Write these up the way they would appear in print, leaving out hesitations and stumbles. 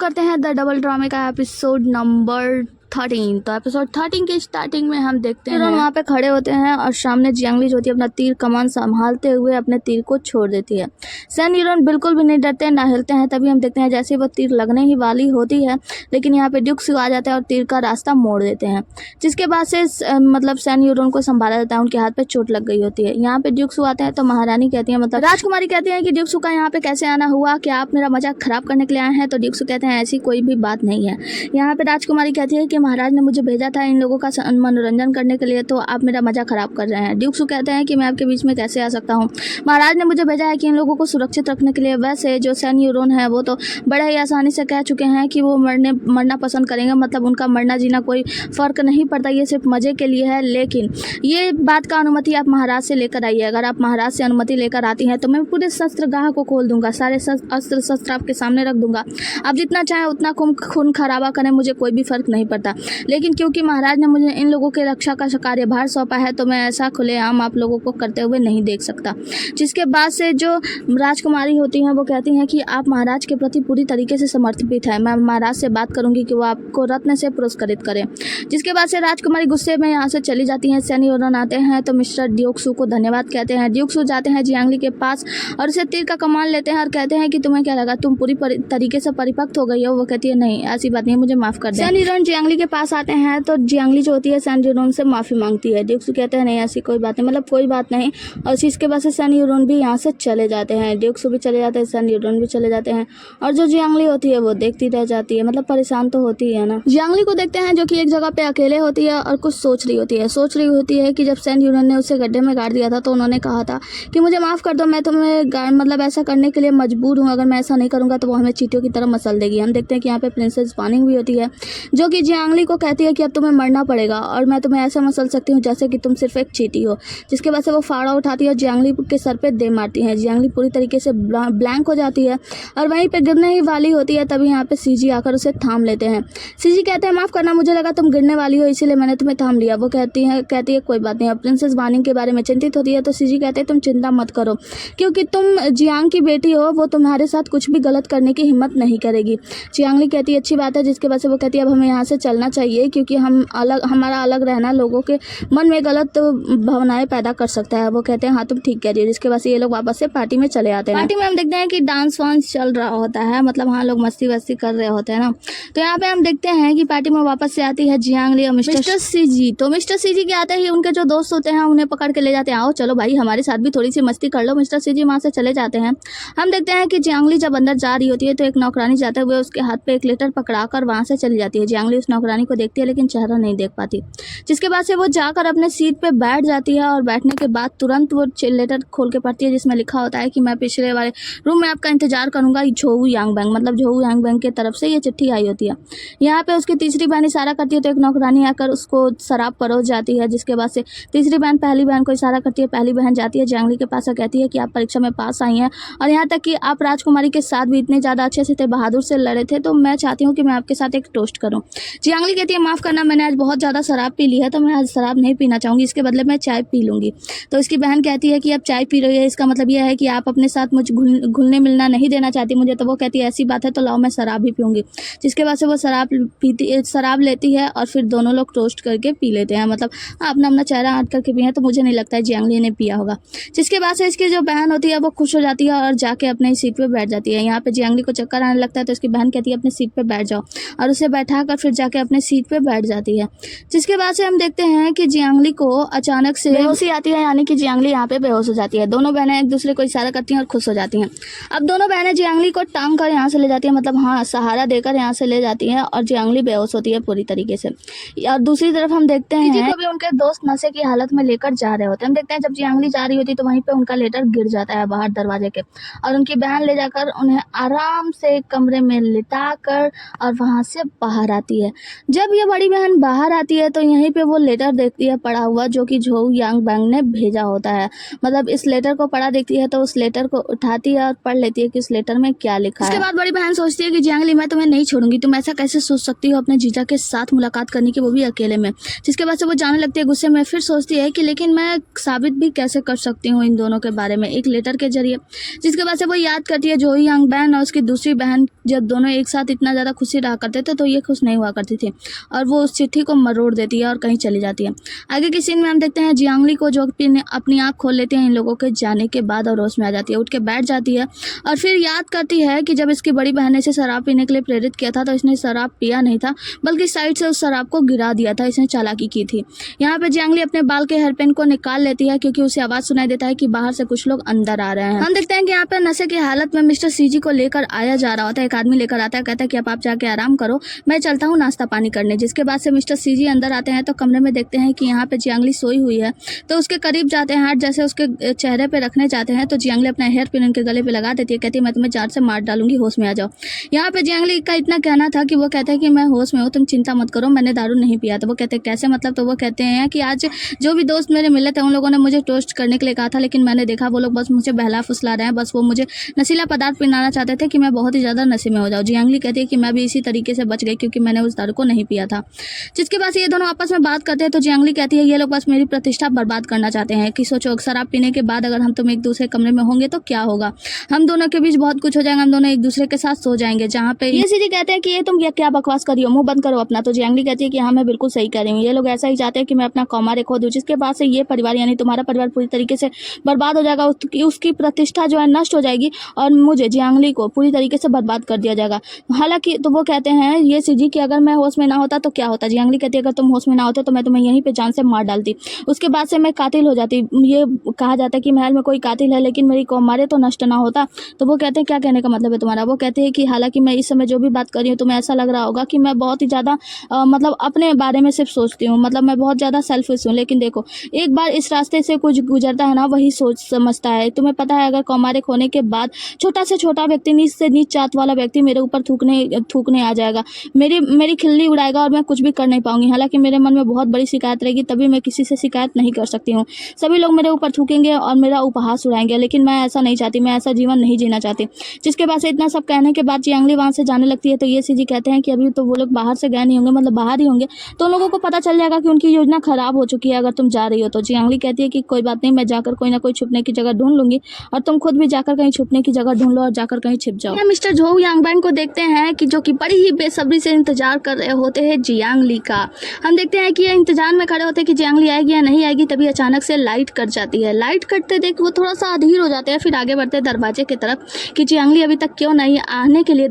करते हैं the double ड्रामे का एपिसोड नंबर 13। तो एपिसोड 13 की स्टार्टिंग में हम देखते हैं वहाँ पे खड़े होते हैं और सामने जियांगली जो होती है अपना तीर कमान संभालते हुए अपने तीर को छोड़ देती है। सैन यूरन बिल्कुल भी नहीं डरते ना हिलते हैं। तभी हम देखते हैं जैसे वो तीर लगने ही वाली होती है, लेकिन यहाँ पे ड्यूक्सू आ जाते हैं और तीर का रास्ता मोड़ देते हैं, जिसके बाद से मतलब सैन यूरन को संभाला जाता है। उनके हाथ पे चोट लग गई होती है। यहाँ पे ड्यूक्सू आते हैं तो महारानी कहती है, मतलब राजकुमारी कहती है कि ड्यूक्सू का यहाँ पे कैसे आना हुआ, क्या आप मेरा मजाक खराब करने के लिए आए हैं? तो ड्यूक्सू कहते हैं ऐसी कोई भी बात नहीं है। यहाँ पे राजकुमारी कहती है कि महाराज ने मुझे भेजा था इन लोगों का मनोरंजन करने के लिए, तो आप मेरा मजाक खराब कर रहे हैं। ड्यूक्सू कहते हैं कि मैं आपके बीच में कैसे आ सकता हूँ, महाराज ने मुझे भेजा है कि इन लोगों को सुरक्षित रखने के लिए। वैसे जो सैन यूरोन है वो तो बड़े ही आसानी से कह चुके हैं कि वो मरना पसंद करेंगे, मतलब उनका मरना जीना कोई फर्क नहीं पड़ता, ये सिर्फ मजे के लिए है। लेकिन ये बात का अनुमति आप महाराज से लेकर आइए। अगर आप महाराज से अनुमति लेकर आती हैं तो मैं पूरे शस्त्रगाह को खोल दूंगा, सारे अस्त्र शस्त्र आपके सामने रख दूंगा, आप जितना चाहें उतना खून खराबा करें, मुझे कोई भी फर्क नहीं पड़ता। लेकिन क्योंकि महाराज ने मुझे इन लोगों के रक्षा का कार्यभार सौंपा है तो मैं ऐसा खुलेआम आप लोगों को करते हुए नहीं देख सकता। जिसके बाद से जो राजकुमारी होती हैं वो कहती हैं कि आप महाराज के प्रति पूरी तरीके से समर्पित है, मैं महाराज से बात करूंगी कि वो आपको रत्न से पुरस्कृत करें। जिसके बाद से राजकुमारी गुस्से में यहाँ से चली जाती हैं। सैन यूरोन आते हैं तो मिस्टर ड्यूक्सू को धन्यवाद कहते हैं। ड्यूक्सू जाते हैं जियांगली के पास और उसे तीर का कमान लेते हैं और कहते हैं कि तुम्हें क्या लगा, तुम पूरी तरीके से परिपक्व हो गई हो? वो कहती है नहीं, ऐसी बात नहीं, मुझे माफ कर दे। सैन यूरोन जियांगली के पास आते हैं तो जियांगली जो होती है सैन यूरोन से माफी मांगती है। ड्यूक्सू कहते हैं नहीं ऐसी कोई बात नहीं, मतलब कोई बात नहीं। और इसके बाद से सैन यूरोन भी यहाँ से चले जाते हैं, ड्यूक्सू भी चले जाते हैं, सैन यूरोन भी चले जाते हैं। और जो जियांगली होती है वो देखती रह जाती है, मतलब परेशान तो होती है ना। जियांगली को देखते हैं जो कि एक जगह पे अकेले होती है और कुछ सोच रही होती है कि जब सैन यूरोन ने उसे गड्ढे में गाड़ दिया था तो उन्होंने कहा था कि मुझे माफ कर दो, मैं तुम्हें मतलब ऐसा करने के लिए मजबूर हूँ, अगर मैं ऐसा नहीं करूँगा तो वो हमें चींटियों की तरह मसल देगी। हम देखते हैं कि यहाँ पे प्रिंसेस वानिंग भी होती है जो कि जियांगली को कहती है कि अब तुम्हें मरना पड़ेगा और मैं तुम्हें ऐसा मसल सकती हूँ जैसे कि तुम सिर्फ एक चींटी हो। जिसके बाद से वो फाड़ा उठाती है और जियांगली के सर पे दे मारती है। जियांगली पूरी तरीके से ब्लैंक हो जाती है और वहीं पे गिरने ही वाली होती है। तभी यहाँ पे सीजी आकर उसे थाम लेते हैं। सीजी कहते हैं माफ करना, मुझे लगा तुम गिरने वाली हो इसीलिए मैंने तुम्हें थाम लिया। वो कहती है कोई बात नहीं। अब प्रिंसेस वानिंग के बारे में चिंतित होती है तो सीजी कहते हैं तुम चिंता मत करो, क्योंकि तुम जियांग की बेटी हो, वो तुम्हारे साथ कुछ भी गलत करने की हिम्मत नहीं करेगी। जियांगली कहती है अच्छी बात है। जिसके बाद से वो कहती है अब हमें यहाँ से चलना चाहिए, क्योंकि हमारा अलग रहना लोगों के मन में गलत भावनाएं पैदा कर सकता है। वो कहते हैं हाँ तुम ठीक कह रही हो। जिसके बाद से ये लोग वापस से पार्टी में चले आते हैं। पार्टी में हम देखते हैं कि डांस वांस चल रहा होता है, मतलब हाँ लोग मस्ती वस्ती कर रहे होते हैं ना। तो यहाँ पे हम देखते हैं कि पार्टी में वापस से आती है जियांगली और मिस्टर सीजी। तो मिस्टर सीजी के आते ही उनके जो दोस्त होते हैं उन्हें पकड़ के ले जाते हैं, आओ चलो भाई हमारे साथ भी थोड़ी सी मस्ती कर लो। मिस्टर सीजी वहाँ से चले जाते हैं। हम देखते हैं कि जियांगली जब अंदर जा रही होती है तो एक नौकरानी जाते हुए उसके हाथ पे एक लेटर पकड़ाकर वहाँ से चली जाती है। जियांगली उस नौकरानी को देखती है लेकिन चेहरा नहीं देख पाती। जिसके बाद से वो जाकर अपने सीट पे बैठ जाती है और बैठने के बाद तुरंत वो लेटर खोल के पढ़ती है जिसमें लिखा होता है कि मैं पिछले वाले रूम में आपका इंतजार करूंगा, झोऊ यांगबैंग, मतलब झोऊ यांगबैंग की तरफ से ये चिट्ठी आई होती है। यहाँ पे उसकी तीसरी बहन इशारा करती है तो एक नौकरानी आकर उसको शराब परोस जाती है। जिसके बाद से तीसरी बहन पहली बहन को इशारा करती है, पहली बहन जाती है जियांगली के पास और कहती है कि आप परीक्षा में पास आई हैं और यहाँ तक कि आप राजकुमारी के साथ भी इतने ज़्यादा अच्छे से थे, बहादुर से लड़े थे, तो मैं चाहती हूँ कि मैं आपके साथ एक टोस्ट करूँ। जियांगली कहती है माफ़ करना, मैंने आज बहुत ज़्यादा शराब पी ली है तो मैं आज शराब नहीं पीना चाहूँगी, इसके बदले मैं चाय पी लूँगी। तो इसकी बहन कहती है कि आप चाय पी रही है इसका मतलब यह है कि आप अपने साथ मुझे घुलने मिलना नहीं देना चाहती मुझे। तो वो कहती है ऐसी बात है तो लाओ मैं शराब भी पीऊँगी। जिसके बाद से वो शराब लेती है और फिर दोनों लोग टोस्ट करके पी लेते हैं, मतलब अपना अपना चेहरा हट करके पिए, तो मुझे नहीं लगता है जियांगली ने पिया होगा। जिसके बाद से इसकी जो बहन होती है वो खुश हो जाती है और जाके अपनी सीट पे बैठ जाती है। यहाँ पे जियांगली को चक्कर आने लगता है तो इसकी बहन कहती है अपनी सीट पे बैठ जाओ और उसे बैठाकर फिर जाके अपने सीट पे बैठ जाती है। जिसके बाद से हम देखते हैं कि जियांगली को अचानक से बेहोशी आती है, यानी कि जियांगली यहाँ पे बेहोश हो जाती है। दोनों बहनें एक दूसरे को इशारा करती हैं और खुश हो जाती हैं। अब दोनों बहनें जियांगली को टांग कर यहाँ से ले जाती हैं, मतलब हाँ सहारा देकर यहाँ से ले जाती हैं और जियांगली बेहोश होती है पूरी तरीके से। और दूसरी तरफ हम देखते हैं कि भी उनके दोस्त नशे की हालत में लेकर जा रहे होते हैं। हम देखते हैं जब जियांगली जा रही होती है तो वहीं पे उनका लेटर गिर जाता है बाहर दरवाजे के और उनकी बहन ले जाकर उन्हें आराम से कमरे में लिटा कर और वहाँ से बाहर आती है। जब ये बड़ी बहन बाहर आती है तो यहीं पे वो लेटर देखती है पड़ा हुआ, जो कि झोऊ यांगबैंग ने भेजा होता है। मतलब इस लेटर को पढ़ा देखती है तो उस लेटर को उठाती है और पढ़ लेती है कि इस लेटर में क्या लिखा है। उसके बाद बड़ी बहन सोचती है कि जियांगली, मैं तुम्हें नहीं छोड़ूंगी, तुम ऐसा कैसे सोच सकती हो अपने जीजा के साथ मुलाकात करने की, वो भी अकेले में। जिसके बाद से वो जाने लगती है गुस्से में। फिर सोचती है कि लेकिन मैं साबित भी कैसे कर सकती हूँ इन दोनों के बारे में, एक लेटर के जरिए। जिसके बाद से वो याद करती है झोऊ यांगबैंग और उसकी दूसरी बहन, जब दोनों एक साथ इतना ज़्यादा खुशी रहा करते थे तो ये खुश नहीं हुआ करती थी, और वो उस चिट्ठी को मरोड़ देती है और कहीं चली जाती है। आगे की सीन में हम देखते हैं जियांगली को, जो अपनी आँख खोल लेती है इन लोगों के जाने के बाद और होश में आ जाती है, उठ के बैठ जाती है और फिर याद करती है कि जब इसकी बड़ी बहन ने इसे शराब पीने के लिए प्रेरित किया था तो इसने शराब पिया नहीं था, बल्कि साइड से उस शराब को गिरा दिया था, इसने चालाकी की थी। यहाँ पे जियांगली अपने बाल के हेयरपिन को निकाल लेती है क्योंकि उसे आवाज़ सुनाई देता है कि बाहर से कुछ लोग अंदर आ रहे हैं। हम देखते हैं कि यहाँ पे नशे की हालत में मिस्टर सीजी को लेकर आया जा रहा होता है। एक आदमी लेकर आता है, कहता है कि अब आप जाके आराम करो, मैं चलता हूँ नाश्ता पानी करने। जिसके बाद से मिस्टर सीजी अंदर आते हैं तो कमरे में देखते हैं कि यहाँ पे जियांगली सोई हुई है, तो उसके करीब जाते हैं, हाथ जैसे उसके चेहरे पे रखने जाते हैं तो जियांगली अपना हेयर पिन उनके गले पे लगा देती है, कहती है मैं तुम्हें जान से मार डालूंगी, होश में आ जाओ। यहाँ पे जियांगली का इतना कहना था कि वो कहते हैं कि मैं होश में हूँ, तुम चिंता मत करो, मैंने दारू नहीं पिया। तो वो कहते हैं कैसे मतलब? तो वो कहते हैं कि आज जो भी दोस्त मेरे मिले थे उन लोगों ने मुझे टोस्ट करने के लिए कहा था, लेकिन मैंने देखा वो लोग बस मुझे बहला फुसला रहे हैं, बस वो मुझे नशीला पदार्थ पिलाना चाहते थे कि मैं बहुत ही ज़्यादा नशे में हो जाऊँ। जियांगली कहती है कि मैं भी इसी तरीके से बच गई क्योंकि मैंने उस दारू को नहीं पिया था। जिसके बाद ये दोनों आपस में बात करते हैं तो जियांगली कहती है ये लोग बस मेरी प्रतिष्ठा बर्बाद करना चाहते हैं कि सोचो शराब पीने के बाद अगर हम तुम एक दूसरे कमरे में होंगे तो क्या होगा, हम दोनों के बीच बहुत कुछ हो जाएगा, हम दोनों एक दूसरे के साथ सो जाएंगे। जहाँ पे ये सीधी कहते हैं कि ये तुम क्या बकवास करी हो, मुंह बंद करो अपना। तो जियांगली कहती है कि हाँ मैं बिल्कुल सही कह रही हूँ, ये लोग ऐसा ही चाहते हैं कि मैं अपना कौमार्य खो दूँ, जिसके बाद से ये परिवार यानी तुम्हारा परिवार पूरी तरीके से बर्बाद हो जाएगा, उसकी प्रतिष्ठा जो है नष्ट हो जाएगी और मुझे जियांगली को पूरी तरीके से बर्बाद कर दिया जाएगा। हालांकि तो वो कहते हैं ये सीजी कि अगर मैं होश में ना होता तो क्या होता। जियांगली कहती है अगर तुम होश में ना होते तो मैं तुम्हें यहीं पे जान से मार डालती, उसके बाद से मैं कातिल हो जाती। ये कहा जाता है कि महल में कोई कातिल है लेकिन मेरी कौमार्य तो नष्ट ना होता। तो वो कहते हैं क्या कहने का मतलब है तुम्हारा? वो कहते हैं कि हालांकि मैं इस समय जो भी बात कर रही हूँ तुम्हें ऐसा लग रहा होगा कि मैं बहुत ही ज़्यादा मतलब अपने बारे में सिर्फ सोचती हूँ, मतलब मैं बहुत ज़्यादा सेल्फिश हूँ, लेकिन देखो एक बार इस रास्ते से कुछ गुजरता है ना वही सोच समझता है। तुम्हें पता है अगर कौमार्य होने के बाद छोटा से छोटा व्यक्ति, नीच से नीच जात वाला व्यक्ति मेरे ऊपर थूकने आ जाएगा, मेरी खिल्ली उड़ाएगा और मैं कुछ भी कर नहीं पाऊंगी। हालांकि मेरे मन में बहुत बड़ी शिकायत रहेगी, तभी मैं किसी से शिकायत नहीं कर सकती हूँ। सभी लोग मेरे ऊपर थूकेंगे और मेरा उपहास उड़ाएंगे, लेकिन मैं ऐसा नहीं चाहती, मैं ऐसा जीवन नहीं जीना चाहती। जिसके बाद से इतना सब कहने के बाद जियांगली वहाँ से जाने लगती है तो ये सीजी कहते हैं कि अभी तो वो लोग बाहर से गए नहीं होंगे, मतलब बाहर ही होंगे, तो उन लोगों को पता चल जाएगा कि उनकी योजना खराब हो चुकी है अगर तुम जा रही हो तो। जियांगली कहती है कि कोई बात नहीं, मैं जाकर कोई ना कोई छुपने की जगह ढूंढ लूंगी और तुम खुद भी जाकर कहीं छुपने की जगह ढूंढ लो और जाकर कहीं छिप जाओ। मिस्टर झोऊ यांगबैंग को देखते हैं कि जो कि बड़ी ही बेसब्री से इंतजार कर रहे होते हैं जियांगली का। हम देखते हैं कि ये इंतजार में खड़े होते हैं कि जियांगली आएगी या नहीं आएगी, तभी अचानक से लाइट कट जाती है। लाइट कटते देख वो थोड़ा सा अधीर हो जाते हैं, फिर आगे बढ़ते हैं दरवाजे की तरफ कि जियांगली अभी तक क्यों नहीं आने के लिए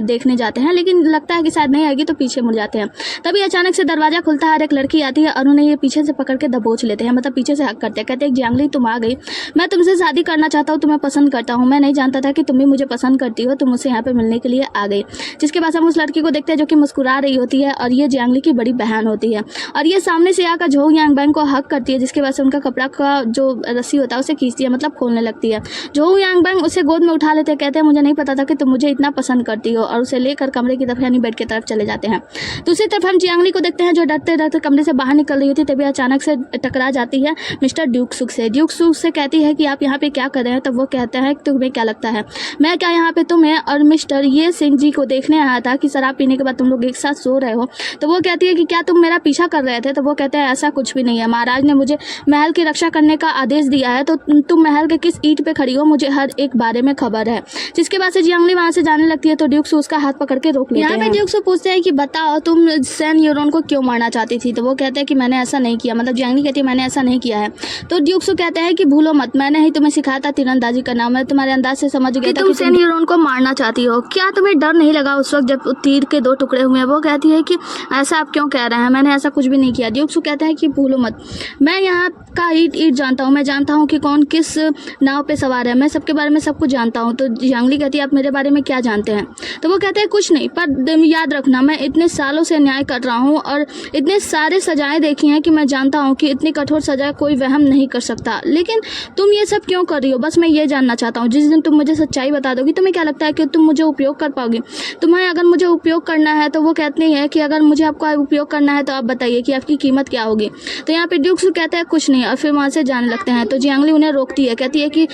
देखने जाते हैं, लेकिन लगता है कि शायद नहीं आएगी तो पीछे मुड़ जाते हैं। तभी अचानक से दरवाजा खुलता है और एक लड़की आती है और उन्हें ये पीछे से पकड़ के दबोच लेते हैं, मतलब पीछे से हक करते हैं। कहते हैं जियांगली तुम आ गई, मैं तुमसे शादी करना चाहता हूँ, तुम्हें पसंद करता हूँ, मैं नहीं जानता था कि तुम भी मुझे पसंद करती हो, तुम मुझसे यहाँ पे मिलने के लिए आ गई। जिसके बाद हम उस लड़की को देखते हैं जो कि मुस्कुरा रही होती है और ये जियांगली की बड़ी बहन होती है और ये सामने से आकर झोऊ यांगबैंग को हक करती है, जिसके बाद से उनका कपड़ा का जो रस्सी होता है उसे खींचती है, मतलब खोलने लगती है। झोऊ यांगबैंग उसे गोद में उठा लेते हैं, कहते हैं मुझे नहीं पता था कि तुम मुझे इतना पसंद करती हो, और उसे लेकर कमरे की तरफ यानी बेड की तरफ चले जाते हैं। दूसरी तरफ हम जियांगली को देखते हैं जो डरते डरते कमरे से बाहर निकल रही होती है, तभी अचानक से टकरा जाती है मिस्टर ड्यूक सुक से। ड्यूक सुक से कहती है कि आप यहाँ पे क्या कर रहे हैं? तब वो कहता है तुम्हें क्या लगता है मैं क्या यहाँ पे तुम्हें और मिस्टर ये सिंह जी को देखने आया था कि शराब पीने के बाद तुम लोग एक साथ सो रहे हो? तो वो कहती है कि क्या तुम मेरा पीछा कर रहे थे? तो वो कहते हैं ऐसा कुछ भी नहीं है, महाराज ने मुझे महल की रक्षा करने का आदेश दिया है, तो तुम महल के किस ईंट पे खड़ी हो मुझे हर एक बारे में खबर है। जिसके बाद से जियांगली वहाँ से जाने लगती है तो ड्यूक सू उसका हाथ पकड़ के रोक लेते हैं। यहाँ पे ड्यूक सू पूछते हैं कि बताओ तुम सैन यूरोन को क्यों मारना चाहती थी? तो वो कहते हैं कि मैंने ऐसा नहीं किया, मतलब जियांगली कहती है मैंने ऐसा नहीं किया है। तो ड्यूक सू कहते हैं कि भूलो मत, मैंने ही तुम्हें सिखाया था तीरंदाजी करना, मैं तुम्हारे अंदाज से समझ गया था कि सैन यूरोन को मारना चाहती हो। क्या तुम्हें डर नहीं लगा उस वक्त जब तीर के 2 टुकड़े हुए? वो कहती है कि ऐसा आप क्यों कह रहे हैं, मैंने ऐसा कुछ भी नहीं किया। ड्यूक सू कहते हैं कि भूलो मत, मैं यहाँ का ईट जानता हूँ, मैं जानता हूँ कि कौन किस नाव पे सवार है, मैं सबके बारे में सब कुछ जानता हूँ। तो जियांगली कहती है आप मेरे बारे में क्या जानते हैं? तो वो कहते हैं कुछ नहीं, पर याद रखना मैं इतने सालों से न्याय कर रहा हूँ और इतने सारे सजाएं देखी हैं कि मैं जानता हूँ कि इतनी कठोर सजा कोई वहम नहीं कर सकता। लेकिन तुम ये सब क्यों कर रही हो, बस मैं ये जानना चाहता हूँ। जिस दिन तुम मुझे सच्चाई बता दोगी तुम्हें क्या लगता है कि तुम मुझे उपयोग कर पाओगी? तुम्हें अगर मुझे उपयोग करना है तो वो कहती है कि अगर मुझे आपका उपयोग करना है तो आप बताइए कि आपकी कीमत क्या होगी। तो यहाँ पे ड्यूक्स कहता है कुछ नहीं, और फिर वहाँ से जाने लगते हैं। तो जियांगली उन्हें रोकती है, कहती है कि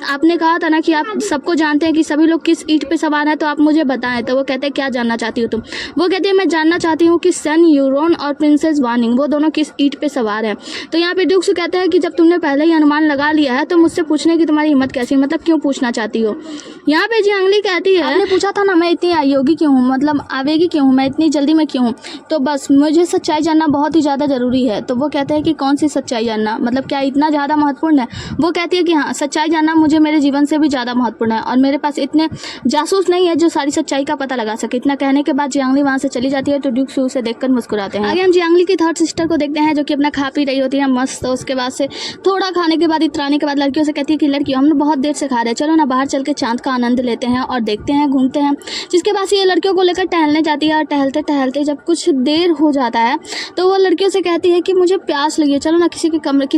आपने कहा था ना कि आप सबको जानते हैं कि सभी लोग किस ईंट पे सवार हैं, तो आप मुझे बताएं। तो वो कहते हैं क्या जानना चाहती हो तुम? वो कहती है मैं जानना चाहती हूँ कि सन यूरोन और प्रिंसेस वार्निंग वो दोनों किस ईंट पे सवार हैं। तो यहाँ पे ड्यूक्स कहता है कि जब तुमने पहले ही अनुमान लगा लिया है तो मुझसे पूछने की तुम्हारी हिम्मत कैसी, मतलब क्यों पूछना चाहती हो? यहाँ पे जियांगली कहती है आपने पूछा था ना मैं इतनी आयोगी क्यों हूँ, मतलब आवेगी क्यों हूँ, मैं इतनी जल्दी में क्यों हूँ? तो बस मुझे सच्चाई जानना बहुत ही ज़्यादा ज़रूरी है। तो वो कहते हैं कि कौन सी सच्चाई जानना, मतलब क्या इतना ज़्यादा महत्वपूर्ण है? वो कहती है कि हाँ, सच्चाई जानना मुझे मेरे जीवन से भी ज़्यादा महत्वपूर्ण है और मेरे पास इतने जासूस नहीं है जो सारी सच्चाई का पता लगा सके। इतना कहने के बाद जियांगली वहाँ से चली जाती है। तो ड्यूक्स उसे देखकर मुस्कुराते हैं। आगे हम जियांगली की थर्ड सिस्टर को देखते हैं जो कि अपना खा पी रही होती है मस्त। तो उसके बाद से थोड़ा खाने के बाद इतराने के बाद लड़कियों से कहती है कि लड़कियों हम लोग बहुत देर से खा रहे हैं, चलो ना बाहर चल के चांद का आनंद लेते हैं और देखते हैं, घूमते हैं। जिसके बाद से ये लड़कियों को लेकर टहलने जाती है और टहलते टहलते जब कुछ देर हो जाता है तो वो लड़कियों से कहती है कि मुझे प्यास लगी है, चलो ना किसी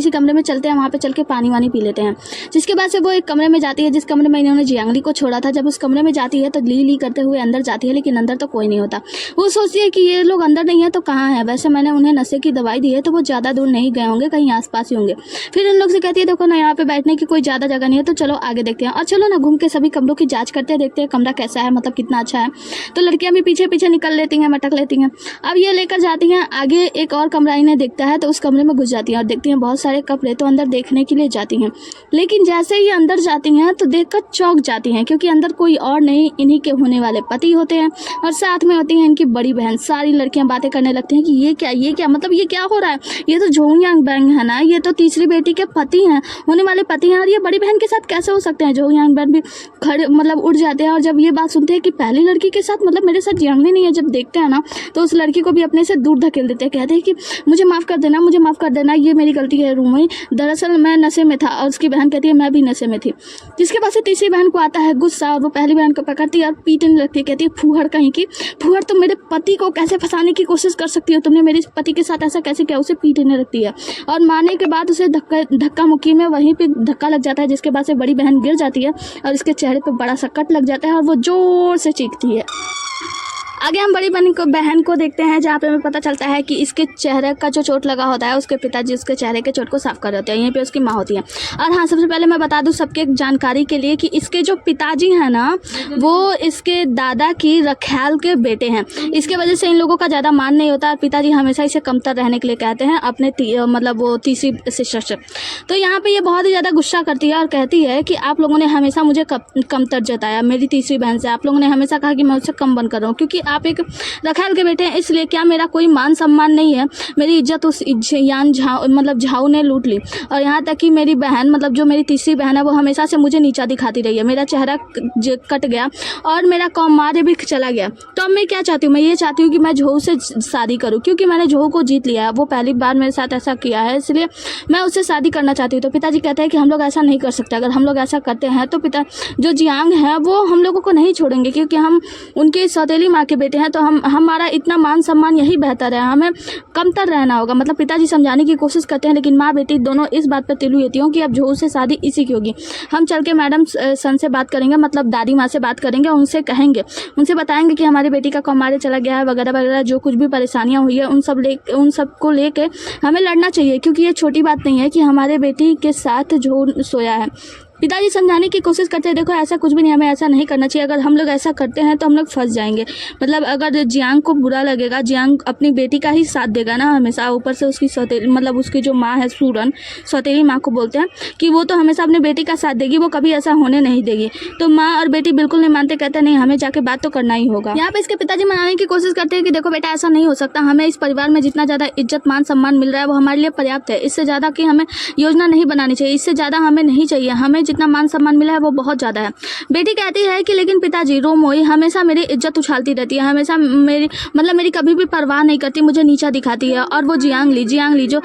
कमरे में चलते हैं, वहाँ पे चल के पानी वानी पी लेते हैं। जिसके बाद से वो एक कमरे में जाती है जिस कमरे में इन्होंने जियांगली को छोड़ा था। जब उस कमरे में जाती है तो ली करते हुए अंदर जाती है, लेकिन अंदर तो कोई नहीं होता। वो सोचती है कि ये लोग अंदर नहीं है तो कहाँ है, वैसे मैंने उन्हें नशे की दवाई दी है तो वो ज़्यादा दूर नहीं गए होंगे, कहीं आसपास ही होंगे। फिर इन लोग से कहती है देखो ना यहाँ पे बैठने की कोई ज़्यादा जगह नहीं है, तो चलो आगे देखते हैं और चलो ना घूम के सभी कमरों की जाँच करते हैं, देखते हैं कमरा कैसा है, मतलब कितना अच्छा है। तो लड़कियाँ भी पीछे पीछे निकल लेती हैं, मटक लेती हैं। अब ये लेकर जाती हैं आगे, एक और कमरा इन्हें दिखता है तो उस कमरे में घुस जाती हैं और देखती हैं बहुत सारे कपड़े। तो अंदर देखने के लिए जाती हैं, लेकिन जैसे ही अंदर जाती हैं तो देखकर चौंक जाती हैं, क्योंकि अंदर कोई और नहीं इन्हीं के होने वाले पति होते हैं और साथ में होती हैं इनकी बड़ी बहन। सारी लड़कियां बातें करने लगती हैं कि ये क्या मतलब ये क्या हो रहा है, ये तो जोंग बैंग है ना, ये तो तीसरी बेटी के पति हैं, होने वाले पति हैं, और ये बड़ी बहन के साथ कैसे हो सकते हैं? जोंग बैंग भी खड़े मतलब उठ जाते हैं और जब ये बात सुनते हैं कि पहली लड़की के साथ मतलब मेरे साथ जियांगली नहीं है, जब देखते हैं ना तो उस लड़की को भी अपने से दूर धकेल देते हैं। कहते हैं कि मुझे माफ़ कर देना, मुझे माफ़ कर देना, ये मेरी गलती है रूमी, दरअसल मैं नशे में था। और उसकी बहन कहती है मैं भी नशे में थी। जिसके बाद से तीसरी बहन को आता है गुस्सा और वो पहली बहन को पकड़ती है और पीटने लगती है। कहती है फूहड़ कहीं की, फूहड़ तुम मेरे पति को कैसे फंसाने की कोशिश कर सकती हो, तुमने मेरे पति के साथ ऐसा कैसे किया? उसे पीटने लगती है और मारने के बाद उसे धक्का मुक्की में वहीं पे धक्का लग जाता है। जिसके बाद से बड़ी बहन गिर जाती है और इसके चेहरे पर बड़ा सा कट लग जाता है और वो जोर से चीखती है। आगे हम बड़ी बहन को देखते हैं जहाँ पे हमें पता चलता है कि इसके चेहरे का जो चोट लगा होता है उसके पिताजी उसके चेहरे के चोट को साफ कर रहे होते हैं। यहीं पे उसकी माँ होती है। और हाँ, सबसे पहले मैं बता दूँ सबके जानकारी के लिए कि इसके जो पिताजी हैं ना वो इसके दादा की रखैल के बेटे हैं। इसके वजह से इन लोगों का ज़्यादा मान नहीं होता और पिताजी हमेशा इसे कमतर रहने के लिए कहते हैं अपने मतलब वो तीसरी सिस्टर से। तो यहाँ पर ये बहुत ही ज़्यादा गुस्सा करती है और कहती है कि आप लोगों ने हमेशा मुझे कमतर जताया, मेरी तीसरी बहन से आप लोगों ने हमेशा कहा कि मैं उससे कम बन कर रहा हूँ क्योंकि आप एक रखैल के बेटे हैं, इसलिए क्या मेरा कोई मान सम्मान नहीं है? मेरी इज्जत उस यान झाऊ ने लूट ली। और यहाँ तक कि मेरी बहन मतलब जो मेरी तीसरी बहन है वो हमेशा से मुझे नीचा दिखाती रही है। मेरा चेहरा कट गया और मेरा कौमार्य भी चला गया। तो अब मैं क्या चाहती हूँ? मैं ये चाहती हूँ कि मैं झोऊ से शादी करूँ क्योंकि मैंने झोऊ को जीत लिया है। वो पहली बार मेरे साथ ऐसा किया है, इसलिए मैं उससे शादी करना चाहती हूँ। तो पिताजी कहते हैं कि हम लोग ऐसा नहीं कर सकते। अगर हम लोग ऐसा करते हैं तो पिता जो जियांग है वो हम लोगों को नहीं छोड़ेंगे क्योंकि हम उनकी सौतेली माँ के बेटे हैं। तो हमारा इतना मान सम्मान यही बेहतर है, हमें कमतर रहना होगा। मतलब पिताजी समझाने की कोशिश करते हैं लेकिन माँ बेटी दोनों इस बात पर तिलु येती हों कि अब झोऊ से शादी इसी की होगी। हम चल के मैडम सन से बात करेंगे, मतलब दादी माँ से बात करेंगे, उनसे कहेंगे, उनसे बताएंगे कि हमारी बेटी का कौमार्य चला गया है वगैरह वगैरह, जो कुछ भी परेशानियाँ हुई है उन सब को लेके हमें लड़ना चाहिए क्योंकि ये छोटी बात नहीं है कि हमारे बेटी के साथ झोऊ सोया है। पिताजी समझाने की कोशिश करते हैं देखो ऐसा कुछ भी नहीं, हमें ऐसा नहीं करना चाहिए। अगर हम लोग ऐसा करते हैं तो हम लोग फंस जाएंगे। मतलब अगर जियांग को बुरा लगेगा, जियांग अपनी बेटी का ही साथ देगा ना हमेशा, ऊपर से उसकी सौतेली मतलब उसकी जो माँ है सूरन, सौतेली माँ को बोलते हैं कि वो तो हमेशा अपनी बेटी का साथ देगी, वो कभी ऐसा होने नहीं देगी। तो माँ और बेटी बिल्कुल नहीं मानते, कहते नहीं हमें जाके बात तो करना ही होगा। यहाँ पे इसके पिताजी मनाने की कोशिश करते हैं कि देखो बेटा ऐसा नहीं हो सकता, हमें इस परिवार में जितना ज़्यादा इज्जत मान सम्मान मिल रहा है वो हमारे लिए पर्याप्त है। इससे ज़्यादा की हमें योजना नहीं बनानी चाहिए, इससे ज़्यादा हमें नहीं चाहिए, हमें जितना मान सम्मान मिला है वो बहुत ज़्यादा है। बेटी कहती है कि लेकिन पिताजी रोमोई हमेशा मेरी इज्जत उछालती रहती है, हमेशा मेरी कभी भी परवाह नहीं करती, मुझे नीचा दिखाती है। और वो जियांगली जो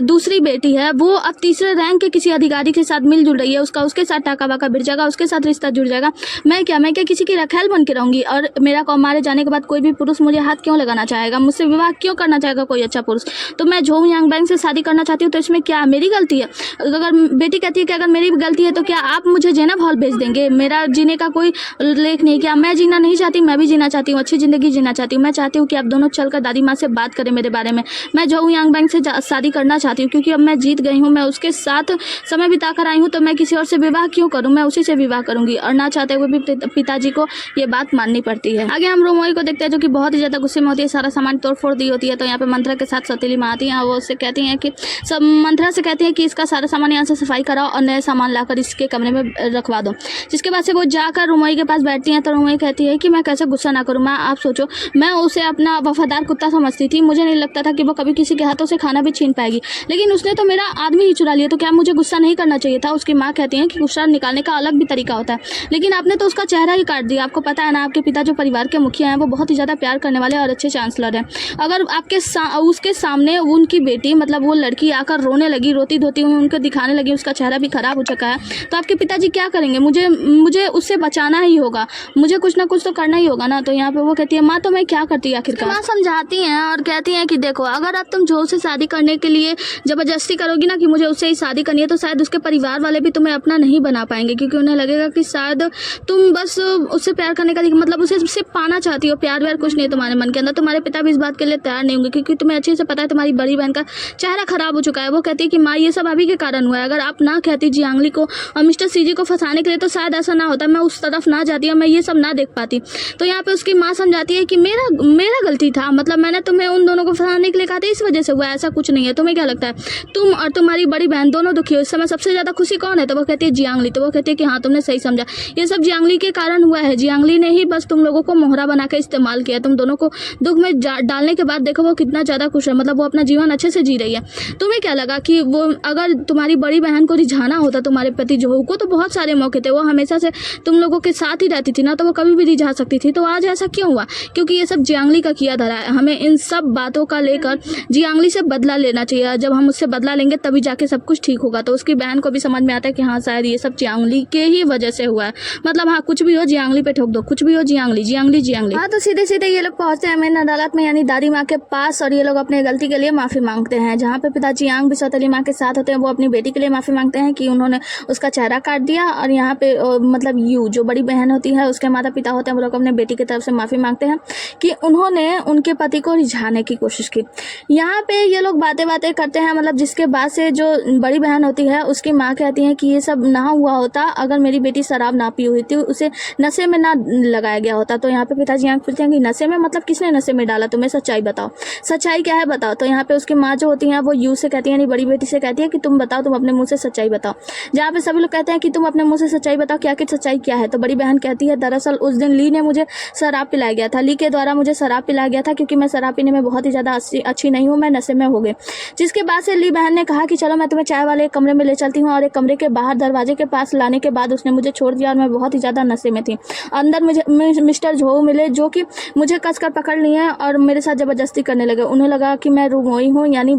दूसरी बेटी है वो अब तीसरे रैंक के किसी अधिकारी के साथ मिलजुल रही है, उसके साथ टाका वाका भिड़ जाएगा, उसके साथ रिश्ता जुड़ जाएगा। मैं क्या किसी की रखैल बन के रहूंगी? और मेरा कौमार्य जाने के बाद कोई भी पुरुष मुझे हाथ क्यों लगाना चाहेगा, मुझसे विवाह क्यों करना चाहेगा कोई अच्छा पुरुष? तो मैं झोऊ यांग बैंग से शादी करना चाहती हूँ, तो इसमें क्या मेरी गलती है? अगर बेटी कहती है कि अगर मेरी गलती है तो क्या आप मुझे जैनब हॉल भेज देंगे? मेरा जीने का कोई लेख नहीं। क्या मैं जीना नहीं चाहती? मैं भी जीना चाहती हूँ, अच्छी ज़िंदगी जीना चाहती हूँ। मैं चाहती हूँ कि आप दोनों चलकर दादी माँ से बात करें मेरे बारे में। मैं जोऊ यांग बैंग से शादी करना चाहती हूँ, क्योंकि अब मैं जीत गई हूँ, मैं उसके साथ समय बिता कर आई हूँ, तो मैं किसी और से विवाह क्यों करूँ? मैं उसी से विवाह करूँगी। और ना चाहते हुए भी पिताजी को ये बात माननी पड़ती है। आगे हम रोमोई को देखते हैं, जो कि बहुत ही ज़्यादा गुस्से में होती है, सारा सामान तोड़ फोड़ दी होती है। तो यहाँ पे मंत्रा के साथ सौतेली माँ आती हैं और वो उससे कहती हैं कि सब मंत्रा से कहती हैं कि इसका सारा सामान यहाँ से सफाई कराओ और नए सामान लाकर इसके कमरे में रखवा दो। जिसके बाद से वो जाकर रोमोई के पास बैठती हैं। तो रोमोई कहती है कि मैं कैसे गुस्सा ना करूँ माँ, आप सोचो, मैं उसे अपना वफादार कुत्ता समझती थी, मुझे नहीं लगता था कि वो कभी किसी के हाथों से खाना भी छीन पाएगी, लेकिन उसने तो मेरा आदमी ही चुरा लिया, तो क्या मुझे गुस्सा नहीं करना चाहिए था? उसकी माँ कहती है कि गुस्सा निकालने का अलग भी तरीका होता है, लेकिन आपने तो उसका चेहरा ही काट दिया। आपको पता है ना, आपके पिता जो परिवार के मुखिया हैं वो बहुत ही ज़्यादा प्यार करने वाले और अच्छे चांसलर हैं। अगर आपके उसके सामने उनकी बेटी मतलब वो लड़की आकर रोने लगी, रोती धोती हुई उनको दिखाने लगी, उसका चेहरा भी खराब हो चुका है, तो आपके पिताजी क्या करेंगे? मुझे उससे बचाना ही होगा, मुझे कुछ ना कुछ तो करना ही होगा ना। तो यहाँ पे वो कहती है माँ तो मैं क्या करती आखिरकार? माँ समझाती हैं और कहती हैं कि देखो, अगर आप तुम जोऊ से शादी करने के लिए जबरदस्ती करोगी ना कि मुझे उससे ही शादी करनी है, तो शायद उसके परिवार वाले भी तुम्हें अपना नहीं बना पाएंगे, क्योंकि उन्हें लगेगा कि शायद तुम बस उससे प्यार करने का मतलब उसे सिर्फ पाना चाहती हो, प्यार व्यार कुछ नहीं तुम्हारे मन के अंदर। तुम्हारे पिता भी इस बात के लिए तैयार नहीं होंगे, क्योंकि तुम्हें अच्छे से पता है तुम्हारी बड़ी बहन का चेहरा खराब हो चुका है। वो कहती है कि माँ ये सब अभी के कारण हुआ है, अगर आप ना कहती जियांगली को और मिस्टर सीजी को फंसाने के लिए तो शायद ऐसा ना होता, मैं उस तरफ ना जाती और मैं ये सब ना देख पाती। तो यहाँ पे उसकी माँ समझाती है कि मेरा गलती था, मतलब मैंने तुम्हें उन दोनों को फंसाने के लिए कहा था, इस वजह से हुआ, ऐसा कुछ नहीं है। तुम्हें क्या लगता है तुम और तुम्हारी बड़ी बहन दोनों दुखी हो, इस समय सबसे ज्यादा खुशी कौन है? तो वो कहती है जियांगली। तो वो कहती है कि हाँ तुमने सही समझा, ये सब जियांगली के कारण हुआ है, जियांगली ने ही बस तुम लोगों को मोहरा बना के इस्तेमाल किया। तुम दोनों को दुख में डालने के बाद देखो वो कितना ज्यादा खुश है, मतलब वो अपना जीवन अच्छे से जी रही है। तुम्हें क्या लगा कि वो अगर तुम्हारी बड़ी बहन को रिझाना होता तुम्हारे पति जोऊ को, तो बहुत सारे मौके थे, वो हमेशा से तुम लोगों के साथ ही रहती थी ना, तो वो कभी भी रिझा सकती थी। तो आज ऐसा क्यों हुआ? क्योंकि ये सब जियांगली का किया धरा है। हमें इन सब बातों का लेकर जियांगली से बदला लेना चाहिए, जब हम उससे बदला लेंगे तभी जाके सब कुछ ठीक होगा। तो उसकी बहन को भी समझ में आता है कि हाँ शायद ये सब जियांगली के ही वजह से हुआ है, मतलब हाँ कुछ भी हो जियांगली पे ठोक दो, कुछ भी हो जियांगली जियांगली जियांगली। हाँ तो सीधे सीधे ये लोग पहुंचते हैं मेन अदालत में, यानी दादी माँ के पास, और ये लोग अपनी गलती के लिए माफी मांगते हैं। जहाँ पे पिता जियांग भी सौतेली माँ के साथ होते हैं, वो अपनी बेटी के लिए माफी मांगते हैं कि उन्होंने उसका चेहरा काट दिया। और यहाँ पे मतलब यू जो बड़ी बहन होती है उसके माता पिता होते हैं, वो लोग अपने बेटी की तरफ से माफी मांगते हैं कि उन्होंने उनके पति को रिझाने की कोशिश की। यहाँ पे ये लोग बातें करते हैं, मतलब जिसके बाद से जो बड़ी बहन होती है उसकी माँ कहती है कि ये सब ना हुआ होता अगर मेरी बेटी शराब ना पी हुई थी, उसे नशे में ना लगाया गया होता। तो यहाँ पे पिताजी यहाँ पूछते हैं कि नशे में, मतलब किसने नशे में डाला, तुम्हें सच्चाई बताओ, सच्चाई क्या है बताओ। तो यहाँ पे उसकी माँ जो होती है वो यू से कहती है, यानी बड़ी बेटी से कहती है कि तुम बताओ, तुम अपने मुंह से सच्चाई बताओ। जहाँ पे सभी लोग कहते हैं कि तुम अपने मुंह से सच्चाई बताओ कि आखिर सच्चाई क्या है। तो बड़ी बहन कहती है दरअसल उस दिन ली ने मुझे शराब पिलाया गया था, ली के द्वारा मुझे शराब पिलाया गया था, क्योंकि मैं शराब पीने में बहुत ही ज़्यादा अच्छी नहीं हूँ, मैं नशे में हो गई। जिसके बाद से ली बहन ने कहा कि चलो मैं तुम्हें चाय वाले कमरे में ले चलती हूँ, और एक कमरे के बाहर दरवाजे के पास लाने के बाद उसने मुझे छोड़ दिया और मैं बहुत ही ज़्यादा नशे में थी। अंदर मुझे मिस्टर जोऊ मिले, जो कि मुझे कसकर पकड़ लिए और मेरे साथ ज़बरदस्ती करने लगे। उन्हें लगा कि मैं रोमोई हूँ, यानी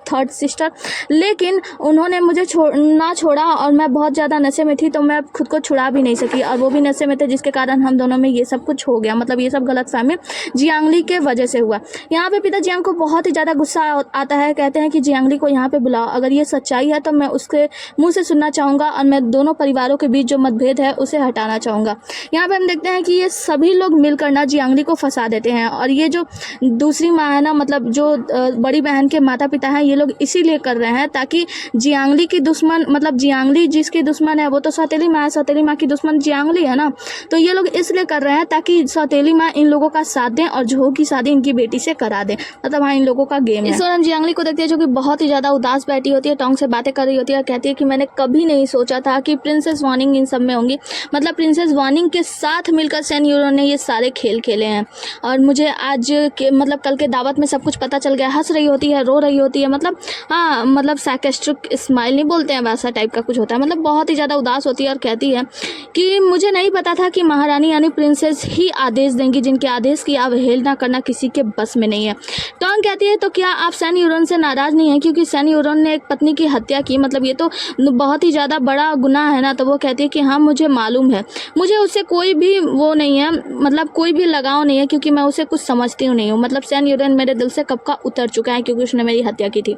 थर्ड सिस्टर, लेकिन उन्होंने मुझे ना छोड़ा और मैं बहुत ज़्यादा नशे में थी, तो मैं खुद को छुड़ा भी नहीं सकी और वो भी नशे में थे, जिसके कारण हम दोनों में ये सब कुछ हो गया। मतलब ये सब गलतफहमी जियांगली के वजह से हुआ। यहाँ पे पिता जियांग को बहुत ही ज़्यादा गुस्सा आता है, कहते हैं कि जियांगली को यहाँ पे बुलाओ, अगर ये सच्चाई है तो मैं उसके मुँह से सुनना चाहूँगा और मैं दोनों परिवारों के बीच जो मतभेद है उसे हटाना चाहूँगा। यहाँ पे हम देखते हैं कि ये सभी लोग मिलकर ना जियांगली को फंसा देते हैं, और ये जो दूसरी माँ है ना, मतलब जो बड़ी बहन के माता पिता हैं, ये लोग इसीलिए कर रहे हैं ताकि जियांगली की दुश्मन, मतलब जियांगली जिसकी दुश्मन है वो तो सौतेली माँ है, सौतेली माँ की दुश्मन जियांगली है ना, तो ये लोग इसलिए कर रहे हैं ताकि सौतेली माँ इन लोगों का साथ दें और जोऊ की शादी इनकी बेटी से करा दें। मतलब हाँ इन लोगों का गेम है। इस दौरान जियांगली को देखते हैं जो कि बहुत ही ज्यादा उदास बैठी होती है, टोंग से बातें कर रही होती है और कहती है कि मैंने कभी नहीं सोचा था कि प्रिंसेस वार्निंग इन सब में होंगी, मतलब प्रिंसेस वार्निंग के साथ मिलकर सैन यूरोन ने ये सारे खेल खेले हैं और मुझे आज के मतलब कल के दावत में सब कुछ पता चल गया। हंस रही होती है, रो रही होती है, मतलब हाँ मतलब सार्केस्टिक स्माइल नहीं बोलते हैं वैसा टाइप का कुछ होता है, मतलब बहुत ही ज़्यादा उदास होती है और कहती है कि मुझे नहीं पता था कि महारानी यानी प्रिंसेस ही आदेश देंगी, जिनके आदेश की अवहेलना करना किसी के बस में नहीं है। टोंग कहती है तो क्या आप सैन यूरोन से नाराज़ नहीं है क्योंकि सैन यूरोन ने एक पत्नी की हत्या की, मतलब ये तो बहुत ही ज़्यादा बड़ा गुनाह है ना। तो वो कहती है कि हाँ मुझे मालूम है, मुझे उससे कोई भी वो नहीं है, मतलब कोई भी लगाव नहीं है क्योंकि मैं उसे कुछ समझती हूँ नहीं हूँ, मतलब सैन यूरोन मेरे दिल से कब का उतर चुका है क्योंकि उसने मेरी हत्या की थी।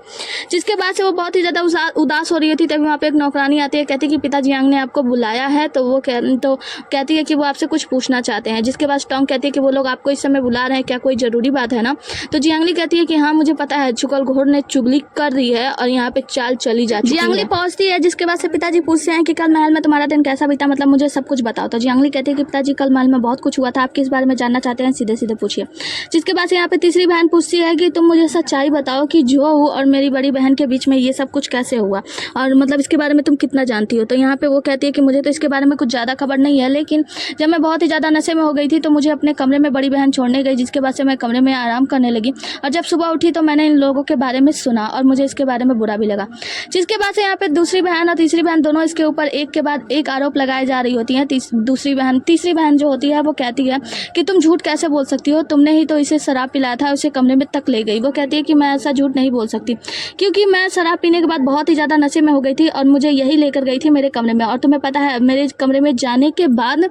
जिसके बाद से वो बहुत ही ज़्यादा उदास हो रही थी। तभी वहाँ पे एक नौकरानी आती है, कहती है कि पिता जियांग ने आपको बुलाया है, तो वो कहती है कि वो आपसे कुछ पूछना चाहते हैं। जिसके बाद टोंग कहती है कि वो लोग आपको इस समय बुला रहे हैं, क्या कोई ज़रूरी बात है ना? तो जियांगली कहती है कि हाँ मुझे पता है, चुगल घोर ने चुगली कर दी है और यहाँ पे चाल चली जाती है। जियांगली पहुंचती है, जिसके बाद से पिताजी पूछते हैं कि कल महल में तुम्हारा दिन कैसा बीता, मतलब मुझे सब कुछ बताओ। तो जियांगली कहती है कि पिताजी कल महल में बहुत कुछ हुआ था, आप किस बारे में जानना चाहते हैं, सीधे सीधे पूछिए। जिसके बाद से यहाँ पे तीसरी बहन पूछती है कि तुम मुझे सच्चाई बताओ कि जो और मेरी बड़ी बहन के बीच में ये सब कुछ कैसे हुआ, और मतलब इसके बारे में तुम कितना जानती हो। तो यहाँ पे वो कहती है कि मुझे तो इसके बारे में कुछ ज़्यादा खबर नहीं है, लेकिन जब मैं बहुत ही ज़्यादा नशे में हो गई थी तो मुझे अपने कमरे में बड़ी बहन छोड़ने गई, जिसके बाद से मैं कमरे में आराम करने लगी, और जब सुबह उठी तो मैंने इन लोगों के बारे में सुना और मुझे इसके बारे में बुरा भी लगा। जिसके बाद से यहाँ पे दूसरी बहन और तीसरी बहन दोनों इसके ऊपर एक के बाद एक आरोप लगाए जा रही होती हैं। तीसरी बहन जो होती है वो कहती है कि तुम झूठ कैसे बोल सकती हो, तुमने ही तो इसे शराब पिलाया था, उसे कमरे में तक ले गई। वो कहती है कि मैं ऐसा झूठ नहीं बोल सकती, क्योंकि मैं शराब पीने के बाद बहुत ही ज़्यादा नशे में हो गई थी और मुझे यही लेकर गई थी मेरे कमरे में। और तुम्हें पता है, मेरे कमरे में जाने के बाद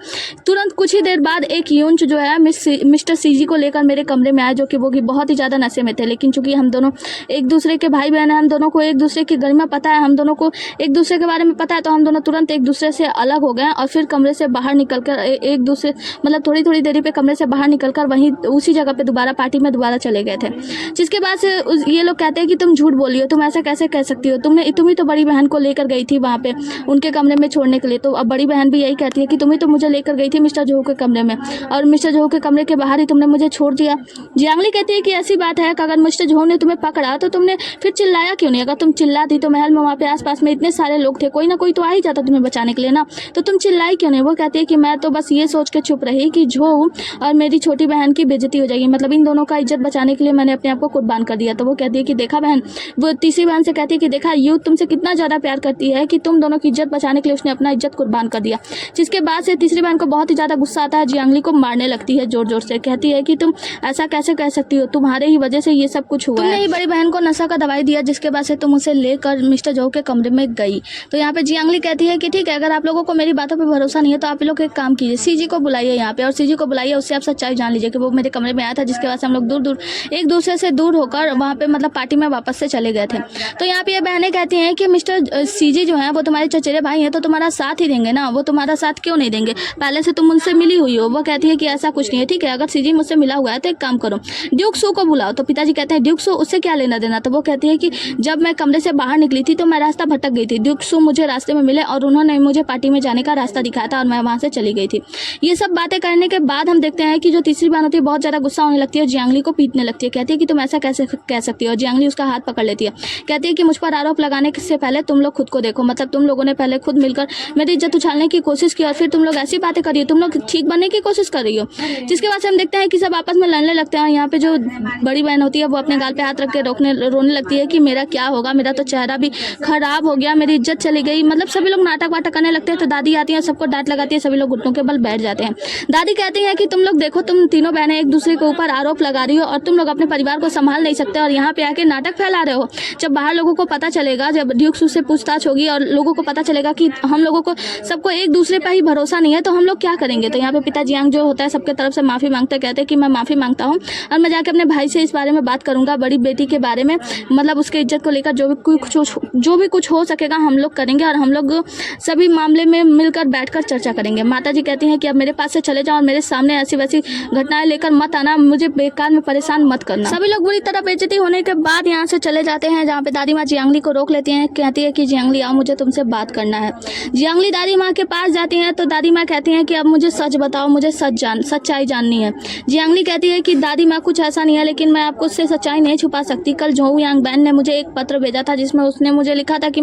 तुरंत कुछ ही देर बाद एक यूंच जो है मिस्टर सीजी को लेकर मेरे कमरे में आए, जो कि वो बहुत ही ज़्यादा नशे में थे। लेकिन चूंकि हम दोनों एक दूसरे के भाई बहन हैं, हम दोनों को एक दूसरे की गरिमा पता है, हम दोनों को एक दूसरे के बारे में पता है, तो हम दोनों तुरंत एक दूसरे से अलग हो गए और फिर कमरे से बाहर निकलकर एक दूसरे मतलब थोड़ी थोड़ी देरी पे कमरे से बाहर निकलकर वहीं उसी जगह पे दोबारा पार्टी में दोबारा चले गए थे। जिसके बाद से ये लोग कहते हैं कि तुम झूठ बोली हो, तुम ऐसा कैसे कह सकती हो, तुम ही तो बड़ी बहन को लेकर गई थी वहाँ पे उनके कमरे में छोड़ने के लिए। तो अब बड़ी बहन भी यही कहती है कि तुम ही तो मुझे लेकर गई थी मिस्टर जोहू के कमरे में, और मिस्टर जोहू के कमरे के बाहर ही तुमने मुझे छोड़ दिया। जियांगली कहती है कि ऐसी बात है कि अगर मिस्टर जोहू ने तुम्हें पकड़ा तो तुमने फिर चिल्लाया क्यों नहीं? अगर तुम चिल्लाती तो महल में वहाँ पे आसपास में इतने सारे लोग थे, कोई ना कोई तो आ ही जाता तुम्हें बचाने के लिए ना, तो तुम चिल्लाई क्यों नहीं? वो कहती है कि मैं तो बस ये सोच के चुप रही कि जोहू और मेरी छोटी बहन की बेइज्जती हो जाएगी, मतलब इन दोनों का इज्जत बचाने के लिए मैंने अपने आप को कुर्बान कर दिया। तो वो कहती है कि देखा बहन, वो तीसरी बहन से कहती है कि देखा यूथ तुमसे कितना ज़्यादा प्यार करती है कि तुम दोनों की इज्जत बचाने के लिए उसने अपना इज्जत कुर्बान कर दिया। जिसके बाद से तीसरी बहन को बहुत ही ज़्यादा गुस्सा आता है, जियांगली को मारने लगती है जोर जोर से, कहती है कि तुम ऐसा कैसे कह सकती हो, तुम्हारे ही वजह से ये सब कुछ हुआ है, तुमने ही बड़ी बहन को नशा का दवाई दिया, जिसके बाद से तुम उसे लेकर मिस्टर जोहू के कमरे में गई। तो यहाँ पे जियांगली कहती है कि ठीक है, अगर आप लोगों को मेरी बातों पे भरोसा नहीं है तो आप लोग एक काम कीजिए, सीजी को बुलाइए यहाँ पे, और सीजी को बुलाइए, उससे आप सच्चाई जान लीजिए कि वो मेरे कमरे में आया था, जिसके बाद से हम लोग एक दूसरे से दूर होकर वहाँ पे मतलब पार्टी में वापस से चले गए थे। तो यहाँ पे ये बहनें कहती हैं कि मिस्टर सीजी जो है वो तुम्हारे चचेरे भाई हैं, तो तुम्हारा साथ ही देंगे ना, वो तुम्हारा साथ क्यों नहीं देंगे, पहले से तुम उनसे मिली हुई हो। वो कहती है कि ऐसा कुछ नहीं है, ठीक है, अगर सीजी मुझसे मिला हुआ है तो एक काम करो, ड्यूक सू को बुलाओ। तो पिताजी कहते हैं ड्यूक सू, उससे क्या लेना देना? तो वो कहती है कि जब मैं कमरे से बाहर निकली थी तो मैं रास्ता भटक गई थी, ड्यूक सू मुझे रास्ते में मिले और उन्होंने मुझे पार्टी में जाने का रास्ता दिखाया था और मैं वहाँ से चली गई थी। ये सब बातें करने के बाद हम देखते हैं कि जो तीसरी बहन होती है बहुत ज़्यादा गुस्सा होने लगती है, जियांगली को पीटने लगती है, कहती है कि तुम ऐसा कैसे कह सकती हो। जियांगली उसका हाथ पकड़ लेती है, कहती है कि मुझ पर आरोप लगाने से पहले तुम लोग खुद को देखो, मतलब तुम लोगों ने पहले खुद मिलकर मेरी इज्जत उछालने की कोशिश की और फिर तुम लोग ऐसी बातें करिए, तुम लोग ठीक बनने की कोशिश कर रही हो। जिसके बाद से हम देखते हैं कि सब आपस में लड़ने लगते हैं। यहाँ पे जो बड़ी बहन होती है वो अपने गाल पे हाथ रख के रोने लगती है कि मेरा क्या होगा, मेरा तो चेहरा भी खराब हो गया, मेरी इज्जत चली गई, मतलब सभी लोग नाटक वाटक करने लगते हैं। तो दादी आती है, सबको डांट लगाती है, सभी लोग घुटनों के बल बैठ जाते हैं। दादी कहती है कि तुम लोग देखो, तुम तीनों बहनें एक दूसरे के ऊपर आरोप लगा रही हो और तुम लोग अपने परिवार को संभाल नहीं सकते और यहाँ पे आके नाटक फैला रहे हो। जब बाहर लोगों को पता चलेगा, जब ड्यूक सू से पूछताछ होगी और लोगों को पता चलेगा कि हम लोगों को सबको एक दूसरे पर ही भरोसा नहीं है, तो हम लोग क्या करेंगे? तो यहाँ पे पिता जियांग जो होता है सबके तरफ से माफ़ी मांगते, कहते हैं कि मैं माफ़ी मांगता हूँ और मैं जाके अपने भाई से इस बारे में बात करूँगा, बड़ी बेटी के बारे में, मतलब उसके इज्जत को लेकर जो भी कुछ हो सकेगा हम लोग करेंगे और हम लोग सभी मामले में मिलकर बैठकर चर्चा करेंगे। माता जी कहती हैं कि अब मेरे पास से चले जाओ और मेरे सामने ऐसी वैसी घटनाएं लेकर मत आना, मुझे बेकार में परेशान मत करना। सभी लोग बुरी तरह बेइज्जती होने के बाद यहाँ से चले जाते हैं, जहाँ पे दादी माँ जियांगली को रोक लेती हैं, कहती है कि जियांगली आओ, मुझे तुमसे बात करना है। जियांगली दादी माँ के पास जाती हैं तो दादी माँ कहती हैं कि अब मुझे सच बताओ, मुझे सच्चाई जाननी है। जियांगली कहती है कि दादी माँ कुछ ऐसा नहीं है, लेकिन मैं आपको उससे सच्चाई नहीं छुपा सकती। कल जोहू यांगबैन ने मुझे एक पत्र भेजा था जिसमें उसने मुझे लिखा था कि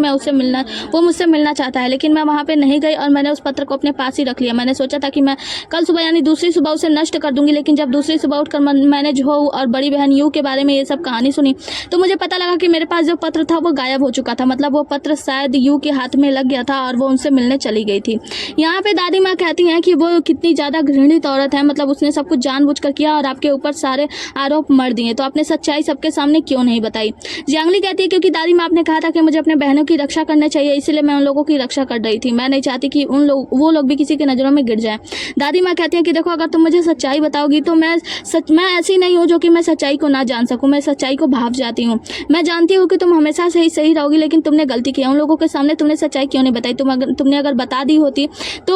वो मुझसे मिलना चाहता है, लेकिन मैं वहाँ पे नहीं गई और मैंने उस पत्र को अपने पास ही रख लिया। मैंने सोचा था कि मैं कल सुबह यानी दूसरी सुबह उसे नष्ट कर दूंगी, लेकिन जब दूसरी सुबह उठकर मैंने जोहू और बड़ी बहन यू के बारे में ये सब कहानी सुनी तो मुझे पता लगा कि मेरे पास जो पत्र था वो गायब हो चुका था, मतलब वो पत्र शायद यू के हाथ में लग गया था और वो उनसे मिलने चली गई थी। यहाँ पे दादी माँ कहती हैं कि वो कितनी ज़्यादा घृणित औरत है, मतलब उसने सब कुछ जानबूझकर किया और आपके ऊपर सारे आरोप मर दिए, तो आपने सच्चाई सबके सामने क्यों नहीं बताई? जियांगली कहती है क्योंकि दादी माँ ने कहा था कि मुझे अपने बहनों की रक्षा करनी चाहिए, इसलिए मैं उन लोगों की रक्षा कर रही थी, मैं नहीं चाहती कि वो लोग भी किसी की नज़रों में गिर जाए। दादी माँ कहती हैं कि देखो, अगर तुम मुझे सच्चाई बताओगी तो मैं ऐसी नहीं हूँ जो कि मैं सच्चाई को ना जान सकूँ, मैं सच्चाई को भाप जाती हूँ। मैं जानती हूँ कि तुम हमेशा से ही सही रहोगी, लेकिन तुमने गलती की, उन लोगों के सामने तुमने सच्चाई क्यों नहीं बताई? तुमने अगर बता दी होती तो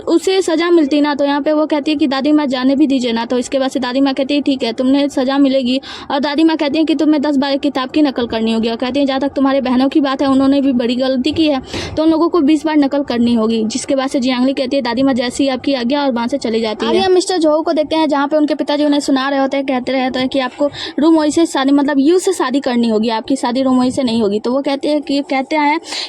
उसे सज़ा मिलती ना। तो यहाँ पे वो कहती है कि दादी माँ जाने भी दीजिए ना। तो इसके बाद से दादी माँ कहती है ठीक है, तुम्हें सज़ा मिलेगी। और दादी माँ कहती है कि तुम्हें 10 बार किताब की नकल करनी होगी। और कहती है जहाँ तक तुम्हारे बहनों की बात है, उन्होंने भी बड़ी गलती की है, तो उन लोगों को 20 बार नकल करनी होगी। जिसके बाद से जियांगली कहती है दादी माँ जैसी आपकी आज्ञा, और वहाँ से चली जाती है। आगे हम मिस्टर जोहो को देखते हैं, जहाँ पे उनके पिताजी उन्हें सुना रहे होते हैं, कहते रहते हैं कि आपको रूमोई से शादी, मतलब यू से शादी करनी होगी, आपकी शादी रूमोई से नहीं होगी। तो वो कहते हैं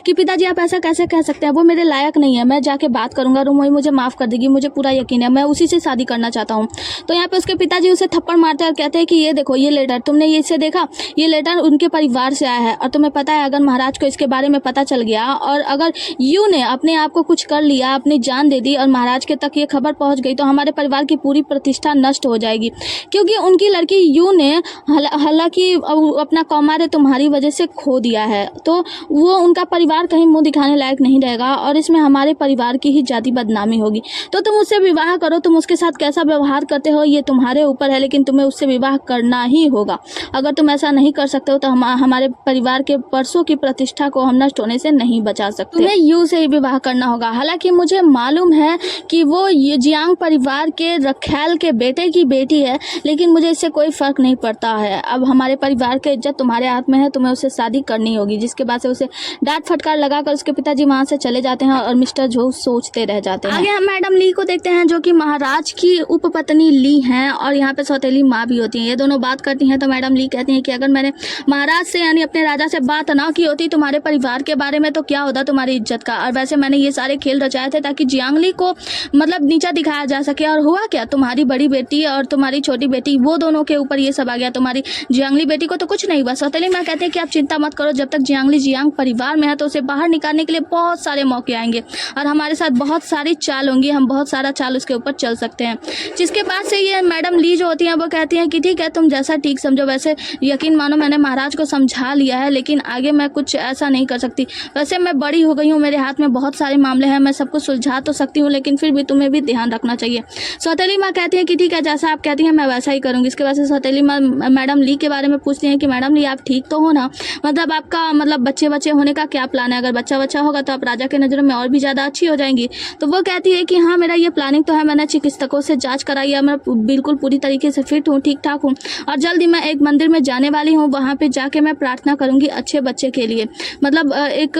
कि पिताजी आप ऐसा कैसे कह सकते हैं, वो मेरे लायक नहीं है, मैं जाके बात करूंगा, रूमोई मुझे माफ़ कर देगी, मुझे पूरा यकीन है, मैं उसी से शादी करना चाहता हूँ। तो यहाँ पे उसके पिताजी उसे थप्पड़ मारते हैं और कहते हैं कि ये देखो, ये लेटर तुमने ये इसे देखा, ये लेटर उनके परिवार से आया है। और तुम्हें पता है अगर महाराज को इसके बारे में पता चल गया और अगर यू ने अपने आप को कुछ कर लिया, अपनी जान दे दी और महाराज के तक ये खबर पहुंच गई, तो हमारे परिवार की पूरी प्रतिष्ठा नष्ट हो जाएगी। क्योंकि उनकी लड़की यू ने हालांकि अपना कौमार्य तुम्हारी वजह से खो दिया है, तो वो उनका परिवार कहीं मुंह दिखाने लायक नहीं रहेगा और इसमें हमारे परिवार की ही ज्यादा बदनामी होगी। तो तुम उससे विवाह करो, तुम उसके साथ कैसा व्यवहार करते हो ये तुम्हारे ऊपर है, लेकिन तुम्हें उससे विवाह करना ही होगा। अगर तुम ऐसा नहीं कर सकते हो तो हमारे परिवार के परसों की प्रतिष्ठा को हम नष्ट होने से नहीं बचा सकते। तुम्हें यू से ही विवाह करना होगा। हालांकि मुझे मालूम है कि वो जियांग परिवार के रखैल के बेटे की बेटी है, लेकिन मुझे इससे कोई फर्क नहीं पड़ता है। अब हमारे परिवार की इज्जत तुम्हारे हाथ में है, तुम्हें उससे शादी करनी होगी। जिसके बाद से उसे डांट फटकार लगाकर उसके पिताजी वहां से चले जाते हैं और मिस्टर झो सोचते रह जाते हैं। आगे हम मैडम ली को देखते हैं, जो कि महाराज की उपपत्नी ली हैं और यहाँ पे सौतेली माँ भी होती हैं। ये दोनों बात करती हैं तो मैडम ली कहती हैं कि अगर मैंने महाराज से यानी अपने राजा से बात ना की होती तुम्हारे परिवार के बारे में, तो क्या होता तुम्हारी इज्जत का। और वैसे मैंने ये सारे खेल रचाए थे ताकि जियांगली को मतलब नीचा दिखाया जा सके। और हुआ क्या, तुम्हारी बड़ी बेटी और तुम्हारी छोटी बेटी वो दोनों के ऊपर ये सब आ गया, तुम्हारी जियांगली बेटी को तो कुछ नहीं हुआ। सौतेली माँ कहते हैं कि आप चिंता मत करो, जब तक जियांगली जियांग परिवार में है तो उसे बाहर निकालने के लिए बहुत सारे मौके आएंगे और हमारे साथ बहुत सारी चाल होंगी, हम बहुत सारा चाल उसके ऊपर चल सकते हैं। जिसके बाद से ये मैडम ली जो होती हैं वो कहती हैं कि ठीक है, तुम जैसा ठीक समझो। वैसे यकीन मानो मैंने महाराज को समझा लिया है, लेकिन आगे मैं कुछ ऐसा नहीं कर सकती। वैसे मैं बड़ी हो गई हूँ, मेरे हाथ में बहुत सारे मामले हैं, मैं सबको सुलझा तो सकती हूँ, लेकिन फिर भी तुम्हें भी ध्यान रखना चाहिए। सौतेली माँ कहती है कि ठीक है, जैसा आप कहती हैं मैं वैसा ही करूँगी। इसके बाद से सौतेली माँ मैडम ली के बारे में पूछती हैं कि मैडम ली आप ठीक तो हो ना, मतलब आपका मतलब बच्चे होने का क्या प्लान है? अगर बच्चा होगा तो आप राजा के नज़रों में और भी ज़्यादा अच्छी हो जाएंगी। तो वो कहती है कि हाँ मेरा ये प्लानिंग तो है, मैंने चिकित्सकों से जाँच कराई है, मैं बिल्कुल पूरी तरीके से फिट हूँ, ठीक ठाक हूँ और जल्द ही मैं एक मंदिर में जाने वाली हूँ, वहाँ पे जाके मैं प्रार्थना करूँगी अच्छे बच्चे के लिए, मतलब एक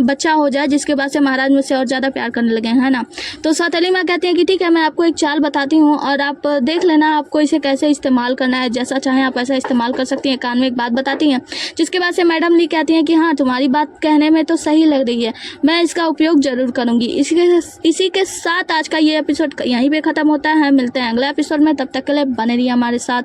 बच्चा हो जाए जिसके बाद से महाराज मुझसे और ज़्यादा प्यार करने लगे, है ना। तो सौतेली माँ कहती है कि ठीक है, मैं आपको एक चाल बताती हूँ और आप देख लेना आपको इसे कैसे इस्तेमाल करना है, जैसा चाहें आप ऐसा इस्तेमाल कर सकती हैं। कान में एक बात बताती हैं, जिसके बाद से मैडम ली कहती हैं कि हाँ तुम्हारी बात कहने में तो सही लग रही है, मैं इसका उपयोग जरूर करूँगी। इसी के साथ आज का ये एपिसोड यहीं पे ख़त्म होता है। मिलते हैं अगले एपिसोड में, तब तक के लिए बने रहिए हमारे साथ।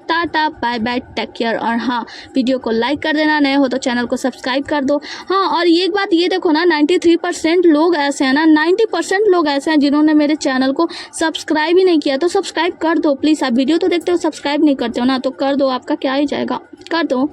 Tata bye bye, take care. और हाँ, वीडियो को लाइक कर देना, नए हो तो चैनल को सब्सक्राइब कर दो। हाँ, और एक बात ये देखो ना, 93% लोग ऐसे हैं ना, 90% लोग ऐसे हैं जिन्होंने मेरे चैनल को सब्सक्राइब ही नहीं किया। तो सब्सक्राइब कर दो प्लीज़। आप वीडियो तो देखते हो, सब्सक्राइब नहीं करते हो ना, तो कर दो, आपका क्या ही जाएगा, कर दो।